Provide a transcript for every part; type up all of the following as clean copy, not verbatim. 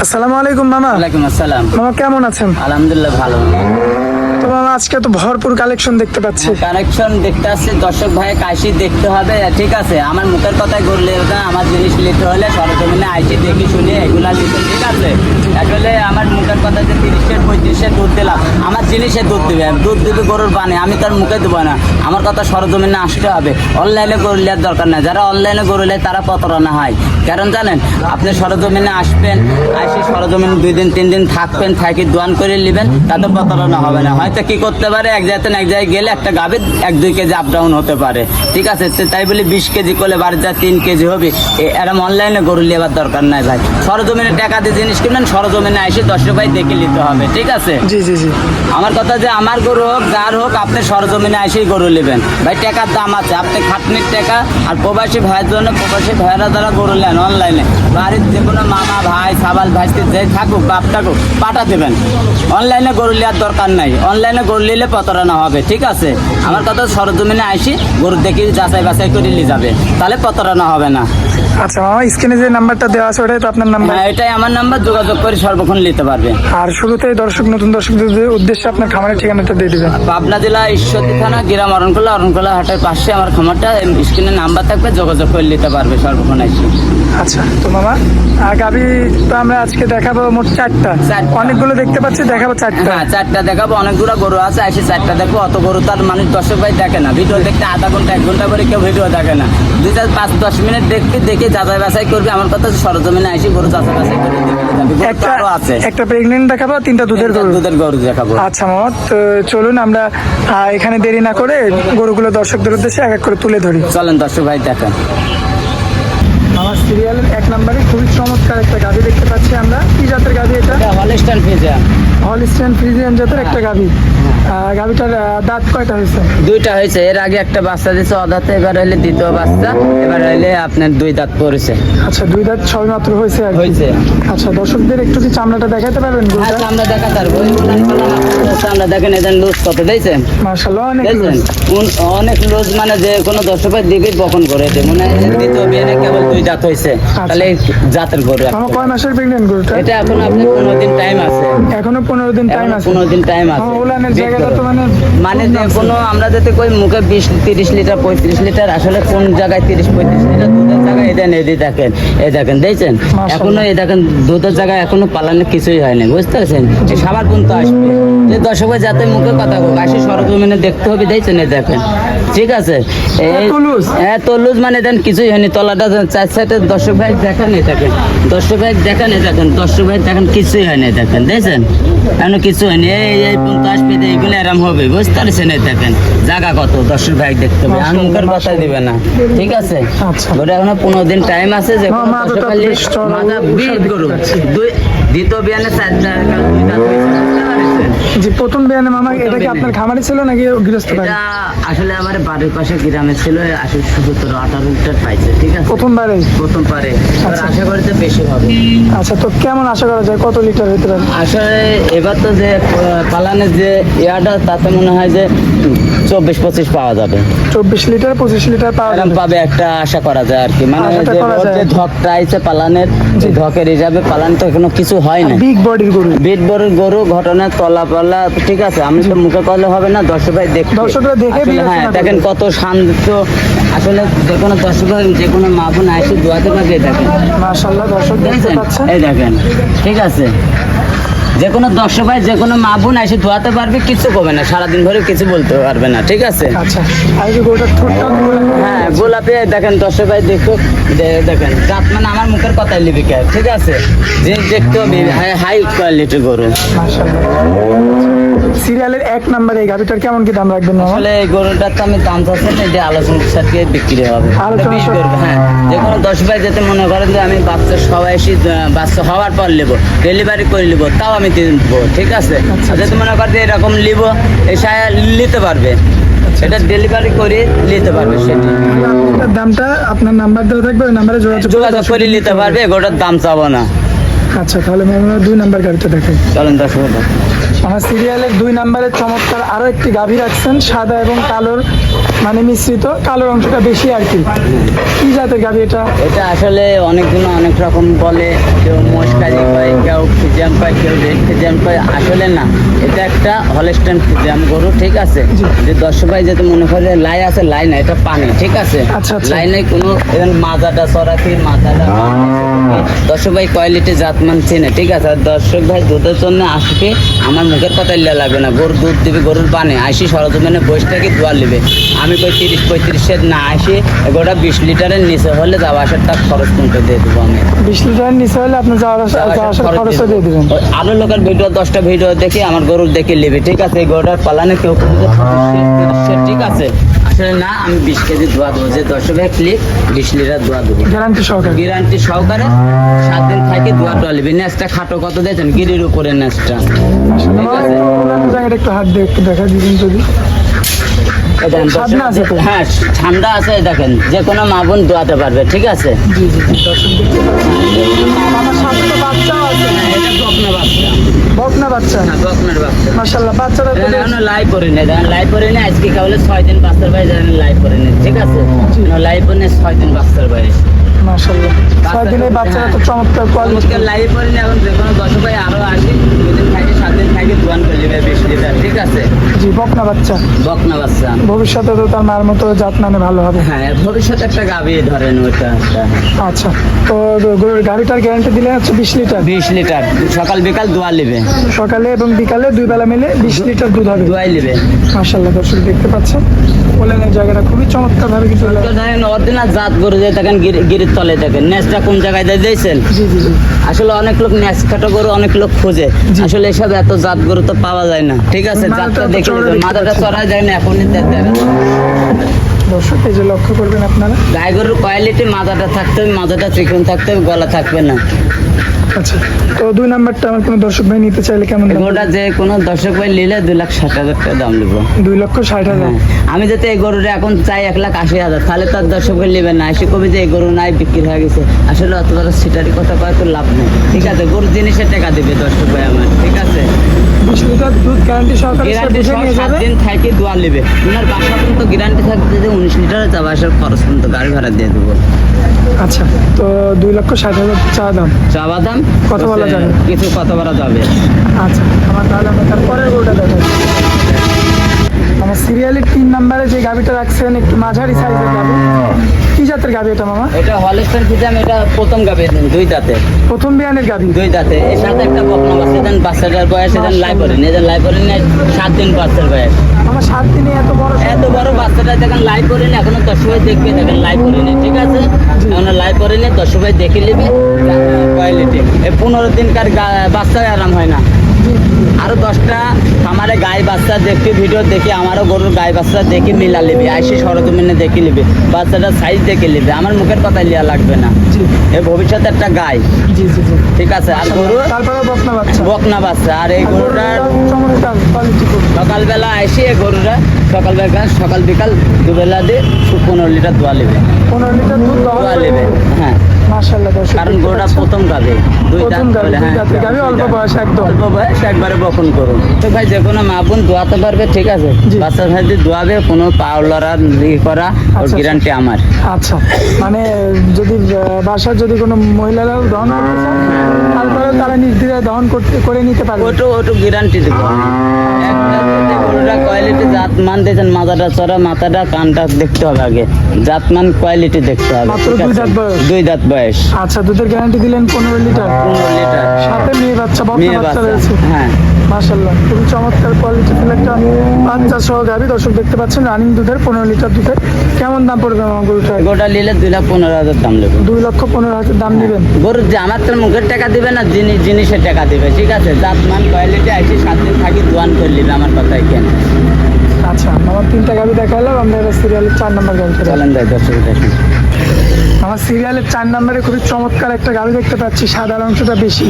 আসসালামু আলাইকুম মামা। ওয়ালাইকুম আসসালাম। মামা কেমন আছেন? আলহামদুলিল্লাহ ভালো। তো মামা আজকে তো ভরপুর কালেকশন দেখতে পাচ্ছি। কানেকশন দেখতে আসছে, দর্শক ভাই কাশি দেখতে হবে, ঠিক আছে। আমার মুখের কথাই করলে না, আমার জিনিস নিতে হলে সরজমিনে আইসি দেখি শুনে এগুলা নিতে, ঠিক আছে। আসলে আমার মুখের কথা যে 30-এর 35-এর দুধ দিলাম, আমার জিনিসে দুধ দিবে, দুধ দিবে গরুর বানে, আমি তার মুখে দেবো না। আমার কথা সরজমিনে আসতে হবে, অনলাইনে গরু নেওয়ার দরকার নাই। যারা অনলাইনে গরু নেয় তারা প্রতারণা হয়। কারণ জানেন, আপনি সরজমিনে আসবেন, আসি সরজমিনে 2 দিন 3 দিন থাকবেন, থাকি দোয়ান করে নেবেন, তাতে প্রতারণা হবে না। হয়তো কি করতে পারে, এক জায়গায় এক জায়গায় গেলে একটা গাভীর 1-2 কেজি আপ ডাউন হতে পারে, ঠিক আছে। তাই বলে 20 কেজি করলে বাড়িতে 3 কেজি হবে, এরকম অনলাইনে গরু নেওয়ার দরকার নাই ভাই। সরজমিনে টাকা দিয়ে জিনিস কিনবেন, সরজমিনে এসে দর্শক ভাই দেখে নিতে হবে, ঠিক আছে। জি জি জি। আমার কথা যে আমার গরু হোক যার হোক, আপনি সরজমিনে এসেই গরু নেবেন ভাই। টাকার দাম আছে, আপনি খাটনির টাকা। আর প্রবাসী ভাইয়ের জন্য, প্রবাসী ভাইয়েরা যারা গরু নেন অনলাইনে, বাড়ির যে কোনো মামা ভাই সাবাল ভাই যে থাকুক বাপ থাকুক পাঠা দেবেন। অনলাইনে গরু নেওয়ার দরকার নাই, অনলাইনে গরু নিলে প্রতারণা হবে, ঠিক আছে। আমার কথা সরজমিনে আসি গরু দেখি যাচাই বাছাই করে নিয়ে যাবে, তাহলে প্রতারণা হবে না। আচ্ছা মামা, স্ক্রিনে যে নাম্বারটা দেওয়া আছে ওটাই তো আপনার নাম্বার? হ্যাঁ, এটাই আমার নাম্বার, যোগাযোগ করে সর্বক্ষণ নিতে পারবে। আর শুরুতেই নতুন দর্শকদের উদ্দেশ্যে আপনার খামারের ঠিকানাটা দিয়ে দিবেন। পাবনা জেলা ঈশ্বরদী থানা, গ্রাম অরণখোলা হাটের পাশে আমার খামারটা। স্ক্রিনে নাম্বার থাকবে, যোগাযোগ করে নিতে পারবে সর্বক্ষণ এসে। আচ্ছা তো মামা, গাভি তো আমরা আজকে দেখাবো মোট 4টা। অনেকগুলো দেখতে পাচ্ছি, দেখাবো 4টা। হ্যাঁ, 4টা দেখাবো। অনেকগুলো গরু আছে, এসে 4টা দেখবো। অত গরু তার মানুষ দর্শক ভাই দেখে না, ভিডিও দেখতে আধা ঘন্টা 1 ঘন্টা করে কেউ ভিডিও দেখে না। 2-5-10 মিনিট দেখে যাচাই বাছাই করবে। আমার কথা সরজমিনে আসি গরু যাচাই বাছাই করে একটা প্রেগনেন্ট দেখাবো, 3টা দুধের গরু দেখাবো। আচ্ছা মামা, তো চলুন আমরা এখানে দেরি না করে গরুগুলো দর্শকদের উদ্দেশ্যে এক এক করে তুলে ধরি। চলেন দর্শক ভাই দেখেন। আমার সিরিয়ালের 1 নম্বরে খুবই চমৎকার একটা গাভি দেখতে পাচ্ছি আমরা। কি জাতের গাভি এটা? Holstein Friesian. হলস্টাইন ফ্রিজিয়ান জাতের একটা গাভি। গাভিটার দাঁত কয়টা হয়েছে? 2টা হয়েছে। এর আগে একটা বাচ্চা দিয়েছে অদাঁতে, এবার হইলে দ্বিতীয় বাচ্চা, এবার হইলে আপনার 2 দাঁত পড়েছে। আচ্ছা, 2 দাঁত সবে মাত্র হয়েছে আর কি। হয়েছে। আচ্ছা, দর্শকদের একটু কি চামড়াটা দেখাতে পারবেন? আচ্ছা, আমরা দেখাতে পারবো। আমরা দেখেন এদের লুজ কত দিয়েছেন। মাশাআল্লাহ, অনেক লুজ। অনেক লুজ, মানে যে কোনো দর্শকের দিকে বকন করে দেয়। মনে হয় দ্বিতীয় বিয়ে কেবল 2 দাঁত হয়েছে, তাহলে জাতের গরু। কয় মাসের প্রেগনেন্ট গরুটা? এটা এখন আপনার 15 দিন টাইম আছে। এখনো 15 দিন টাইম আছে? 15 দিন টাইম আছে। ওলানের জায়গাটা তো মানে যে কোনো আমরা যাতে কই মুখে 20-30 লিটার 35 লিটার, আসলে কোন জায়গায় 30-35 লিটার দুধের জায়গায় এই দেখেন, এই দেখেন দেখছেন। এখনো এই দেখেন দুধের জায়গায় এখনো পালানোর কিছুই হয়নি, বুঝতে পারছেন। সবার পর্যন্ত আসবে যে দর্শক যাতে মুখে কথা হোক, আসে সরজমিনে দেখতে হবে, দেখছেন এই দেখেন, ঠিক আছে। এত লুজ মানে দেন কিছুই হয়নি। তলাটা 4 সাইডে দর্শক ভাই দেখেন, এই দেখেন দর্শক ভাই দেখেন, এই দেখেন দর্শক ভাই দেখেন, কিছুই হয়নি দেখেন, দেখছেন এখনো কিছু হয়নি। এই পর্যন্ত আসবে, এইগুলো আরাম হবে, বুঝতে পারছেন। এই দেখেন জায়গা কত দর্শক ভাই দেখতে হবে, আর মুখের কথা দিবে না, ঠিক আছে। ওটা এখনো 15 দিন টাইম আছে। যে দ্বিতীয় বিয়ানে 4টা যে প্রথম বিয়ানে মামা, এটা কি আপনার খামারে ছিল নাকি গৃহস্থ? আসলে আমার বাড়ির পাশে গ্রামে ছিল, 17-18 লিটার পাইছে, ঠিক আছে। প্রথম পারে আশা করি যে বেশি হবে। আচ্ছা, তো কেমন আশা করা যায়, কত লিটার হতে পারে? আসলে এবার তো যে পালানের যে ইয়াটা, তাতে মনে হয় যে 24-25 পাওয়া যাবে। 24 লিটার 25 লিটার পাবে একটা আশা করা যায় আর কি। মানে যে ধকটা আইছে পালানের, যে ধকের হিসাবে পালান তো এখনো কিছু হয় না। বিগ বডির গরু ঘটনা তলা পালা, ঠিক আছে। আমি তো মুখে করলে হবে না, দর্শকরা দেখে। হ্যাঁ, দেখেন কত শান্ত। আসলে যে কোনো দর্শক, যে কোনো মা বোন আসে দোয়াতে পারবে, দেখেন মাশাআল্লাহ। দর্শক দেখছেন, এই দেখেন, ঠিক আছে। যে কোনো দর্শক ভাই, যে কোনো মা বোন এসে ধোয়াতে পারবে, কিছু করবে না, সারাদিন ধরে কিছু বলতে পারবে না, ঠিক আছে। আচ্ছা, আর এই গরুটার ঠোঁটটা হ্যাঁ গোলাপি, দেখেন দর্শক ভাই দেখো, দেখেন জাত মানে আমার মুখের কথাই লিবিকা, ঠিক আছে। যে দেখতে হাই কোয়ালিটির গরু। সিরিয়ালের 1 নম্বরে এই গাভিটার কেমন কি দাম রাখবেন? আসলে এই গরুটার তো আমি দাম চাচ্ছি না, যে আলোচনার সাথে বিক্রি হবে। হ্যাঁ, যে কোনো দর্শক ভাই যাতে মনে করেন যে আমি বাচ্চা সবাই এসে বাচ্চা হওয়ার পর নেবো, ডেলিভারি করে নেবো, তাও আমি দেবো, ঠিক আছে। যদি মনে করেন এরকম নিব, এসে নিতে পারবে, সেটা ডেলিভারি করে নিতে পারবে। সেটা দামটা আপনার নাম্বার দেওয়া থাকবে, ওই নাম্বারে যোগাযোগ করে নিতে পারবে, গোটার দাম চাবো না। আচ্ছা, তাহলে 2 নাম্বার গাড়িটা দেখাই। চলেন দর্শক। আমার সিরিয়ালের 2 নম্বরে চমৎকার আরো একটি গাভী রাখছেন, সাদা এবং কালোর মানে মিশ্রিত, কালোর অংশটা বেশি আর কি। কি জাতের গাভী এটা? এটা আসলে অনেকগুলো অনেক রকম বলে, কেউ মোষকারি কয়, কেউ কেউ রেড ফিজিয়াম কয়, আসলে না, এটা একটা হলস্টাইন ফিজিয়াম গরু, ঠিক আছে। জি। যে দর্শক ভাই যাতে মনে করে লাই আছে, লাই না, এটা পানি, ঠিক আছে। আচ্ছা, আচ্ছা। লাই নাই কোনো, এখানে মাজাটা চড়াকি, মাথাটা দর্শক ভাই কোয়ালিটি জাতমান চেনে, ঠিক আছে। আর দর্শক ভাই দুধের জন্য আসবে, আমার মুখের কথা ইল্লা লাগবে না, গরু দুধ দিবে, গরুর পানি আইসি সরজমিনে বসে থেকে দোয়া নেবে। আমি কই 30-35 না আসি, গোটা 20 লিটারের নিচে হলে যাওয়া আসার টাকা খরচ কিন্তু দিয়ে দেবো আমি। 20 লিটারের নিচে হলে আপনি যাওয়ার আসার খরচও দিয়ে দেবেন। আরো লোকের ভিডিও 10টা ভিডিও দেখে আমার গরুর দেখে নেবে, ঠিক আছে। এই গরুটার পালানে কেউ কিন্তু 30, ঠিক আছে। আসলে না, আমি 20 কেজি দোয়া দেবো, যে দর্শক ভাই ক্লিক 20 লিটার দোয়া দেবো, গ্যারান্টি সহকারে। গ্যারান্টি সহকারে। 7 দিন থাকে দোয়া টোয়া নেবে। নেচটা খাটো কত দিয়েছেন, গিরির উপরে নেচটা, ঠিক আছে। জায়গাটা একটু হাত দিয়ে একটু দেখা দিবেন যদি। দেখেন, ঠান্ডা আছে তো? হ্যাঁ ঠান্ডা আছে, দেখেন যে কোনো মা বোন দোয়াতে পারবে, ঠিক আছে। জি জি জি, দর্শক দেখতে পাচ্ছেন। আমার সাথে তো বাচ্চাও আছে। এটা বকনা বাচ্চা, বকনা বাচ্চা। হ্যাঁ বকনার বাচ্চা। মাশাআল্লাহ, বাচ্চারা তো বেশ- এখনো লাইভ করে নেই, দেখেন লাইভ করে নেই, আজকে কেবল 6 দিন বাচ্চার বয়স, লাইভ করে নেই, ঠিক আছে। লাইভ করে নেই 6 দিন বাচ্চার বয়স। মাশাআল্লাহ, 6 দিনে বাচ্চারা তো চমৎকার কোয়ালিটি। চমৎকার লাইভ করে নেই। এখন যে কোনো দর্শক ভাই আরো আসি, 2 দিন থাকে 7 দিন থাকে দোয়ান করে নেবে 20 লিটার, ঠিক আছে। জি, বকনা বাচ্চা। বকনা বাচ্চা, ভবিষ্যতে তো তার মার মতো জাত মানে ভালো হবে। হ্যাঁ ভবিষ্যতে একটা গাভী ধরেন ওইটা একটা। আচ্ছা, তো গরুর গাড়িটার গ্যারান্টি দিলে হচ্ছে 20 লিটার। 20 লিটার সকাল বিকাল দোয়া নেবে, সকালে এবং বিকালে দুই বেলা মিলে 20 লিটার দুধ হবে। দোয়াই নেবে। মাশাআল্লাহ, দর্শক দেখতে পাচ্ছেন, বলেন এই জায়গাটা খুবই চমৎকার ভাবে কিন্তু। তো ধরেন অরিজিনাল জাত গরু যে দেখেন গিরির তলে দেখেন, নেচটা কোন জায়গায় দিয়ে দিয়েছেন। জি জি জি, আসলে অনেক লোক নেচ কাটা গরু অনেক লোক খোঁজে, জি। আসলে এসব এত জাত গরু তো পাওয়া যায় না, ঠিক আছে। মাথাটা জাতটা তো দেখে চওড়া নেবেন, দেখতে মাথাটা পাচ্ছি। চড়া যায় না এখনই দেখেন। দর্শক এই যে লক্ষ্য করবেন আপনারা। গাই গরুর কোয়ালিটি, মাথাটা থাকতে হবে, মাথাটা চিকন থাকতে হবে, গলা থাকবে না। আচ্ছা, তো 2 নাম্বারটা আমার কোনো দর্শক ভাই নিতে চাইলে কেমন দাম? গরুটা যে কোনো দর্শক ভাই নিলে 2,60,000 টাকা দাম নেবো। 2,60,000। হ্যাঁ, আমি যদি এই গরুটা এখন চাই 1,80,000, তাহলে তার দর্শক ভাই নেবে না, এসে কবি যে এই গরু নাই বিক্রি হয়ে গেছে। আসলে অত বড় সিটারি কথা কয় তো লাভ নেই, ঠিক আছে। গরুর জিনিসের টাকা দেবে দর্শক ভাই আমার, ঠিক আছে। 20 লিটার দুধ গ্যারান্টি সহকারে সে গ্যারান্টি বুঝে সহ নিয়ে 7 যাবে। দিন থাকে দোয়া নেবে। ওনার বাসা পর্যন্ত গ্যারান্টি থাকতে যে 19 লিটারের যাওয়া আসার খরচ পর্যন্ত গাড়ি ভাড়া দিয়ে দেবো। আচ্ছা, তো 2,60,000 চা দাম। চাওয়া দাম কথা বলা যাবে? কিছু কথা বলা যাবে। আচ্ছা, আমার তাহলে আমরা তারপরের গরুটা দেখাই। আমার সিরিয়ালের 3 নাম্বারে যে গাভিটা রাখছেন একটু মাঝারি সাইজের গাভি, কি জাতের গাভি এটা মামা? এটা হলস্টাইন ফ্রিজিয়ান, এটা প্রথম গাভী, 2 দাঁতে, প্রথম বিয়ানের গাভি। 2 দাঁতে। এর সাথে একটা বকনা বাচ্চা দেন, বাচ্চাটার বয়স এদের লাই করেন, এদের লাই করেন 7 দিন বাচ্চার বয়স। আমার 7 দিনে এত বড় এত বড় বাচ্চাটা দেখেন লাই করে নি, এখনো 10 ভাই দেখবে, দেখেন লাই করে নি, ঠিক আছে। এখনো লাই করে নি, 10 ভাই দেখে নেবে কোয়ালিটি। এই 15 দিনকার বাচ্চায় আরাম হয় না। আরো 10টা আমারে গাই বাচ্চা দেখে ভিডিও দেখে আমারও গরুর গাই বাচ্চা দেখে মিলা নেবে, আইসি সরজমিনে দেখে নেবে, বাচ্চাটা সাইজ দেখে নেবে, আমার মুখের কথা লিয়া লাগবে না। জি এ ভবিষ্যতে একটা গাই, জি জি জি। ঠিক আছে। আর গরু তারপরে বকনা বাচ্চা। বকনা বাচ্চা। আর এই গরুটার চমৎকার কোয়ালিটি খুব। সকালবেলা এসে এই গরুটা সকাল বিকাল দুবেলা দিয়ে 15 লিটার দোয়া নেবে, 15 লিটার দুধ দোয়া নেবে। হ্যাঁ, মাশাআল্লাহ, দর্শক কারণ দেখতে গরুটা পাচ্ছেন। প্রথম গাবে, 2 দাঁত প্রথম গাভী, বলে, দুই হ্যাঁ, দাঁতের গাভী, অল্প বয়স একদম। অল্প বয়স একবারে বপন করুন। তো ভাই যে কোনো মা বোন দোয়াতে পারবে, ঠিক আছে। জি। বাচ্চা ভাই যদি দোয়াবে, কোনো পাওলার করা ওর আচ্ছা, গ্যারান্টি আমার। আচ্ছা, মানে যদি বাসার যদি কোনো মহিলারাও দহন করতে চান, তারপরে তারা নির্দ্বিধায় দহন করে নিতে পারবে। ওটু গ্যারান্টি দেবো। একটা যদি গরুটা কোয়ালিটি জাতমান দিয়েছেন, মাথাটা চড়া, মাথাটা কানটা দেখতে হবে আগে, জাতমান কোয়ালিটি দেখতে হবে, মাত্র ঠিক 2 আছে? দাঁত বয়স। 2 দাঁত বয়স, আচ্ছা, দুধের গ্যারান্টি দিলেন 15 লিটার, 15 লিটার সাথে মেয়ে বাচ্চা, বকনা মেয়ে বাচ্চা বাচ্চা, রয়েছে। হ্যাঁ। মাশাআল্লাহ, খুবই চমৎকার কোয়ালিটি ফুল একটা বাচ্চা সহ গাভী। দর্শক দেখতে পাচ্ছেন রানিং দুধের 15 লিটার দুধের। কেমন দাম পড়বে আমার গরুটা? গোটা নিলে 2,15,000 দাম নেবে। 2,15,000 দাম নেবেন। গরুর যে আমার তো মুখের টাকা দিবে না, জিনিসের টাকা দিবে, ঠিক আছে। জাতমান কোয়ালিটি আইসি 7 দিন থাকি দোয়ান করে নিবে, আমার কথাই কেন। আচ্ছা, আমার 3টা গাভী দেখালাম, আমরা এবার সিরিয়ালের 4 নাম্বার গাভীটা দেখাবো। চলেন যাই দর্শক দেখুন। আমার সিরিয়ালের 4 নম্বরে খুবই চমৎকার একটা গাভী দেখতে পাচ্ছি, সাদার অংশটা বেশি।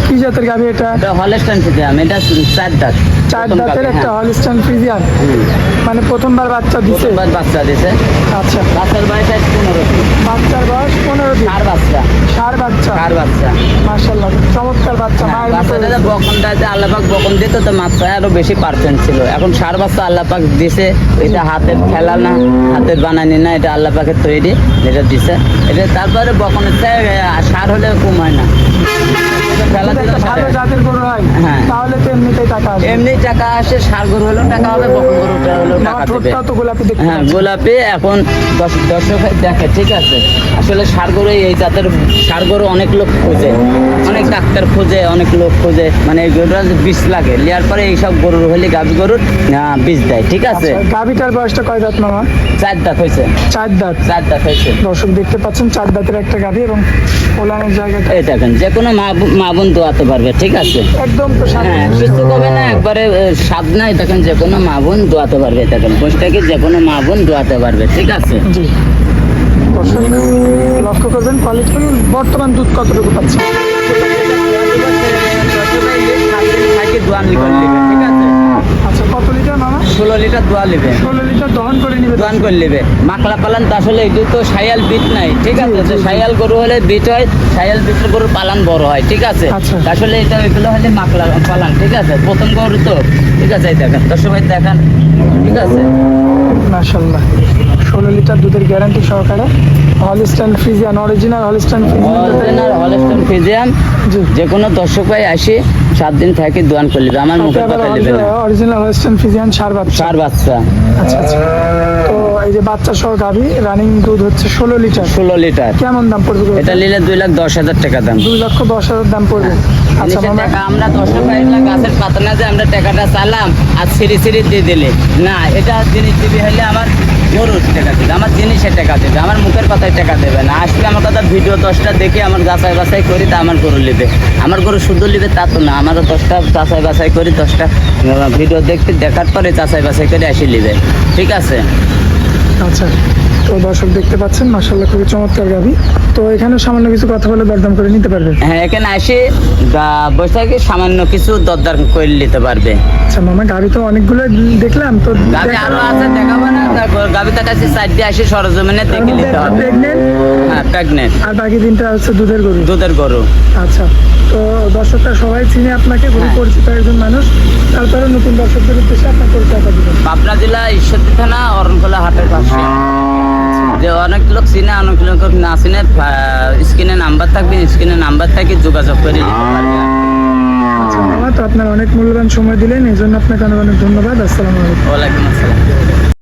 কি জাতের গাভী এটা? এটা হলস্টাইন ফ্রিজিয়ান, এটা 4 দাঁত, 4 প্রথম দাঁতের গাভী, একটা হ্যাঁ। হলিস্টাইন ফ্রিজিয়ান, মানে প্রথমবার বাচ্চা দিছে। প্রথমবার বাচ্চা দিছে। আচ্ছা, বাচ্চার বয়স আজ 15 দিন। বাচ্চার বয়স 15 দিন। কার বাচ্চা, ষাঁড় বাচ্চা। কার বাচ্চা। মাশাআল্লাহ, চমৎকার বাচ্চা। মায়ের মতো বাচ্চাটা হয়েছে। বকনটা যে আল্লাপাক বকন দিত, তো মাত্রায় আরো বেশি পার্সেন্ট ছিল। এখন 4 বাচ্চা আল্লাপাক দিছে, এটা হাতের খেলা না, হাতের বানানি না, এটা আল্লাপাকের তৈরি, যেটা দিছে এটা। তারপরে বকনের চেয়ে 4 হলে কম হয় না, এটা খেলা এটা দিল একটা ভালো জাতের গরু হয় হ্যাঁ। তাহলে তো এমনিতেই টাকা আসবে। এমনি টাকা আসে, ষাঁড় গরু হলেও টাকা হবে, বকন গরুটা হলেও টাকা মামার দেবে। ঠোঁটটাও তো গোলাপি দেখতে হ্যাঁ, পাচ্ছি। গোলাপি। এখন দর্শক ভাই দেখে, ঠিক আছে, আসলে ষাঁড় গরু এই জাতের ষাঁড় গরু অনেক লোক খোঁজে, অনেক ডাক্তার খোঁজে, অনেক লোক খোঁজে, মানে এই গরুটা বিষ লাগে, নেওয়ার পরে এইসব গরুর হলে গাভী গরুর বিষ দেয়, ঠিক আছে। আচ্ছা, গাভীটার বয়সটা কয় দাঁত মামা? 4 দাঁত হয়েছে, 4 দাঁত। 4 দাঁত হয়েছে। দর্শক দেখতে পাচ্ছেন 4 দাঁতের একটা গাভী এবং ওলানের জায়গাটা এই দেখেন, যে কোনো মা বোন দোয়াতে পারবে, ঠিক আছে। একদম তো সামনে। হ্যাঁ, কিছু কবে না, একবারে স্বাদ নাই। দেখেন, যে কোনো মা বোন দোয়াতে পারবে, দেখেন বসটাকে যে কোনো মা বোন দোয়াতে পারবে, ঠিক আছে। জি, দর্শক লক্ষ্য করবেন কোয়ালিটি। বর্তমান দুধ কতটুকু পাচ্ছে? দোয়ান লিটার নেবে, ঠিক আছে। আচ্ছা, কত লিটার মামা? 16 লিটার দোয়া নেবে, 16 লিটার দহন করে নিবে। দোয়ান করে নেবে। মাকলা পালান তো আসলে এটি তো সাইয়াল বিট নাই, ঠিক আছে। যে সাইয়াল গরু হলে বিট হয়, সাইয়াল বিটের গরুর পালান বড় হয়, ঠিক আছে। আচ্ছা। আসলে এটা এগুলো হলে মাকলা পালান, ঠিক আছে, প্রথম গরু তো, ঠিক আছে। এই দেখেন দর্শক ভাই, দেখেন, ঠিক আছে। মাশাআল্লাহ, 16 লিটার দুধের গ্যারান্টি সহকারে Holstein Friesian, original Holstein original Holstein Friesian. জি। যে কোনো দর্শক ভাই আসে 7 দিন থাকে দোয়ান করে নেবে, আমার মুখের কথা নেবে না। অরিজিনাল হলিস্টাইন ফ্রিজিয়ান সার বাচ্চা। ষাঁড় বাচ্চা, আচ্ছা আচ্ছা। তো এই যে বাচ্চা সহ গাভী, রানিং দুধ হচ্ছে 16 লিটার। 16 লিটার। কেমন দাম পড়বে গরুটার? এটা নিলে 2,10,000 টাকা দাম। 2,10,000 দাম পড়বে। আচ্ছা নিচের মামা, টাকা আমরা দর্শক ভাইরা গাছের পাতা না যে আমরা টাকাটা চালাম আর সিঁড়ি সিঁড়ি দিয়ে দিলে না, এটা জিনিস দিবি হলে আমার গরুর টাকা দেবে, আমার জিনিসের টাকা দেবে, আমার মুখের কথায় টাকা দেবে না। আসলে আমার কথা ভিডিও 10টা দেখে আমার যাচাই বাছাই করি, তা আমার গরু নেবে। আমার গরু শুধু নেবে তা তো না, আমারও 10টা যাচাই বাছাই করি, 10টা ভিডিও দেখার পরে যাচাই বাছাই করে আসি নেবে, ঠিক আছে। আচ্ছা, তো দর্শক দেখতে পাচ্ছেন মাশাআল্লাহ খুবই চমৎকার গাভী। তো এখানে সামান্য কিছু কথা বলে দরদাম করে নিতে পারবেন। হ্যাঁ, এখানে আসি বৈশাখে সামান্য কিছু দরদার করে নিতে পারবে। আচ্ছা মামা, গাভী তো অনেকগুলো দেখলাম, তো গাভী আরো আছে, দেখাবো না? গাভীটার কাছে সাইড দিয়ে আসি সরজমিনে দেখে নিতে হবে। প্রেগনেন্ট হ্যাঁ, প্রেগনেন্ট, আর বাকি 3টা হচ্ছে দুধের গরু। দুধের গরু। আচ্ছা, তো দর্শকরা সবাই চিনে আপনাকে, খুবই হ্যাঁ। পরিচিত একজন মানুষ। তারপরে নতুন দর্শকদের উদ্দেশ্যে আপনার পরিচয়টা দিবেন। পাবনা জেলা ঈশ্বরদী থানা অরণখোলা হাটের পাশে। যে অনেক লোক চিনে, অনেক লোক না চিনে, স্ক্রিনে নাম্বার থাকবে, স্ক্রিনে নাম্বার থেকে যোগাযোগ করে নিতে পারবে। আচ্ছা মামা, তো আপনার অনেক মূল্যবান সময় দিলেন, এই জন্য আপনাকে অনেক অনেক ধন্যবাদ। আসসালামু আলাইকুম। ওয়ালাইকুম আসসালাম।